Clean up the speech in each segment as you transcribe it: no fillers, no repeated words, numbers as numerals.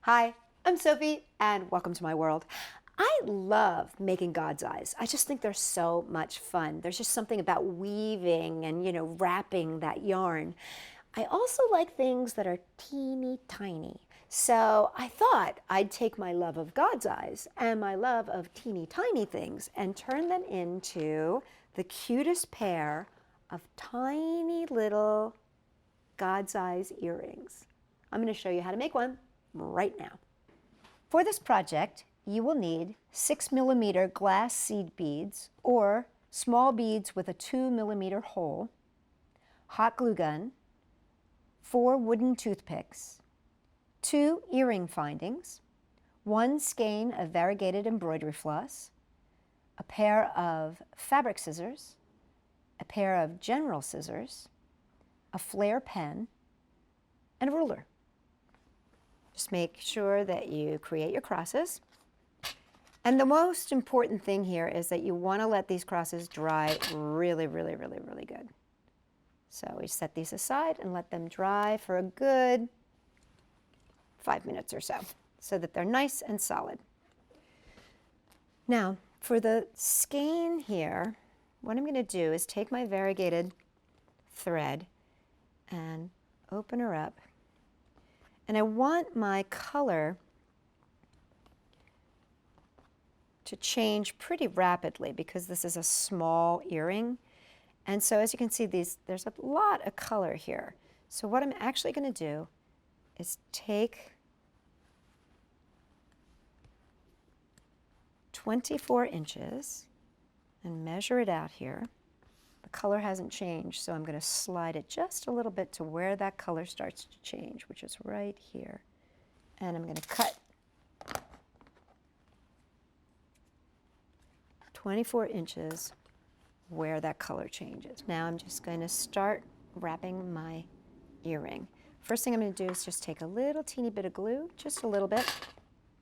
Hi, I'm Sophie, and welcome to my world. I love making God's eyes. I just think they're so much fun. There's just something about weaving and, wrapping that yarn. I also like things that are teeny tiny. So I thought I'd take my love of God's eyes and my love of teeny tiny things and turn them into the cutest pair of tiny little God's eyes earrings. I'm going to show you how to make one right now. For this project, you will need 6mm glass seed beads or small beads with a 2mm hole, hot glue gun, 4 wooden toothpicks, 2 earring findings, 1 skein of variegated embroidery floss, a pair of fabric scissors, a pair of general scissors, a flare pen, and a ruler. Just make sure that you create your crosses. And the most important thing here is that you want to let these crosses dry really good. So we set these aside and let them dry for a good 5 minutes or so that they're nice and solid. Now, for the skein here, what I'm going to do is take my variegated thread and open her up. And I want my color to change pretty rapidly because this is a small earring. And so as you can see, there's a lot of color here. So what I'm actually going to do is take 24 inches and measure it out here. The color hasn't changed, so I'm going to slide it just a little bit to where that color starts to change, which is right here. And I'm going to cut 24 inches where that color changes. Now I'm just going to start wrapping my earring. First thing I'm going to do is just take a little teeny bit of glue, just a little bit,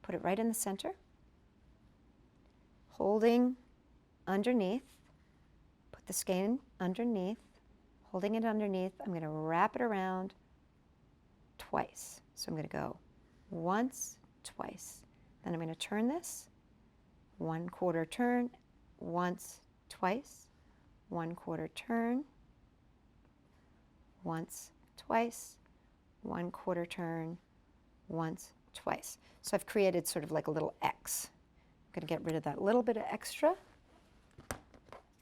put it right in the center, holding underneath. Put the skein underneath, holding it underneath. I'm going to wrap it around twice. So I'm going to go once, twice. Then I'm going to turn this, 1/4 turn, once, twice, 1/4 turn, once, twice, 1/4 turn, once, twice. So I've created sort of like a little X. I'm going to get rid of that little bit of extra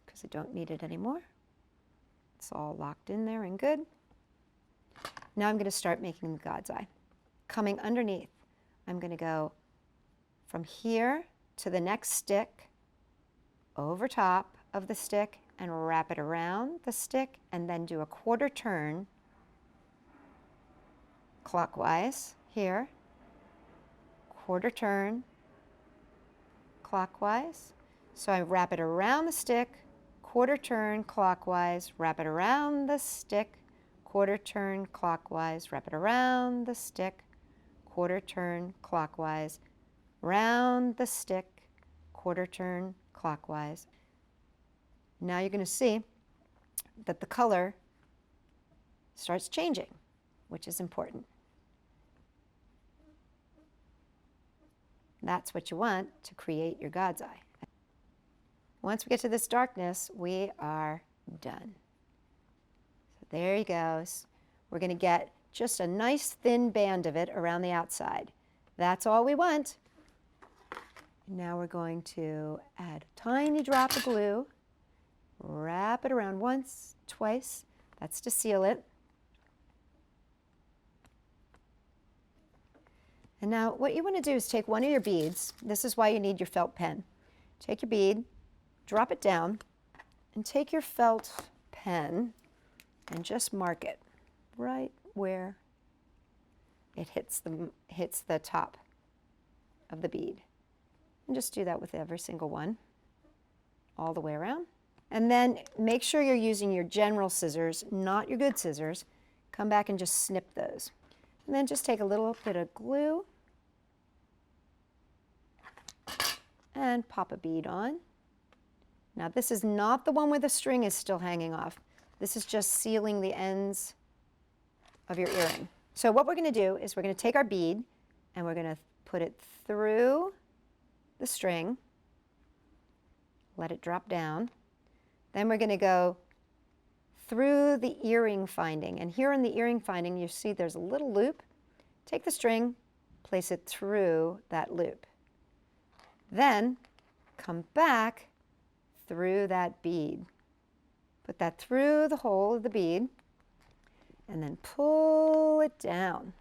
because I don't need it anymore. It's all locked in there and good. Now I'm going to start making the God's eye. Coming underneath, I'm going to go from here to the next stick, over top of the stick, and wrap it around the stick, and then do a 1/4 turn clockwise here, 1/4 turn clockwise. So I wrap it around the stick, 1/4 turn clockwise, wrap it around the stick, 1/4 turn clockwise, wrap it around the stick, 1/4 turn clockwise, round the stick, 1/4 turn clockwise. Now you're going to see that the color starts changing, which is important. That's what you want to create your God's eye. Once we get to this darkness, we are done. So there he goes. We're going to get just a nice thin band of it around the outside. That's all we want. Now we're going to add a tiny drop of glue, wrap it around once, twice. That's to seal it. And now what you want to do is take one of your beads. This is why you need your felt pen. Take your bead, drop it down, and take your felt pen and just mark it right where it hits the top of the bead. And just do that with every single one, all the way around. And then make sure you're using your general scissors, not your good scissors. Come back and just snip those. And then just take a little bit of glue and pop a bead on. Now this is not the one where the string is still hanging off. This is just sealing the ends of your earring. So what we're going to do is we're going to take our bead, and we're going to put it through the string, let it drop down. Then we're going to go through the earring finding. And here in the earring finding, you see there's a little loop. Take the string, place it through that loop. Then come back through that bead. Put that through the hole of the bead, and then pull it down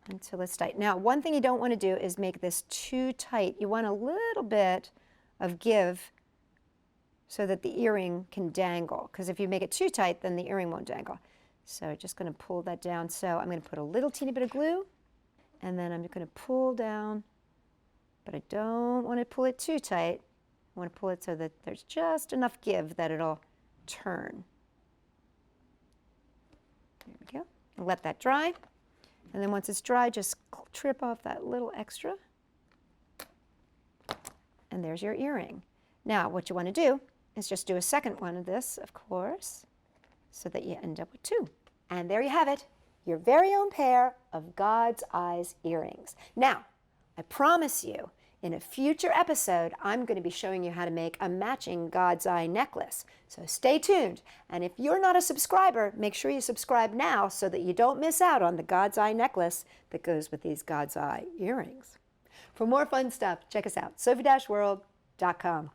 until it's tight. Now, one thing you don't want to do is make this too tight. You want a little bit of give so that the earring can dangle, because if you make it too tight, then the earring won't dangle. So just going to pull that down. So I'm going to put a little teeny bit of glue, and then I'm going to pull down, but I don't want to pull it too tight. I want to pull it so that there's just enough give that it'll turn. There we go. And let that dry. And then once it's dry, just trip off that little extra. And there's your earring. Now, what you want to do is just do a second one of this, of course, so that you end up with two. And there you have it, your very own pair of God's Eyes earrings. Now, I promise you, in a future episode, I'm going to be showing you how to make a matching God's Eye necklace. So stay tuned. And if you're not a subscriber, make sure you subscribe now so that you don't miss out on the God's Eye necklace that goes with these God's Eye earrings. For more fun stuff, check us out, Sophie-World.com.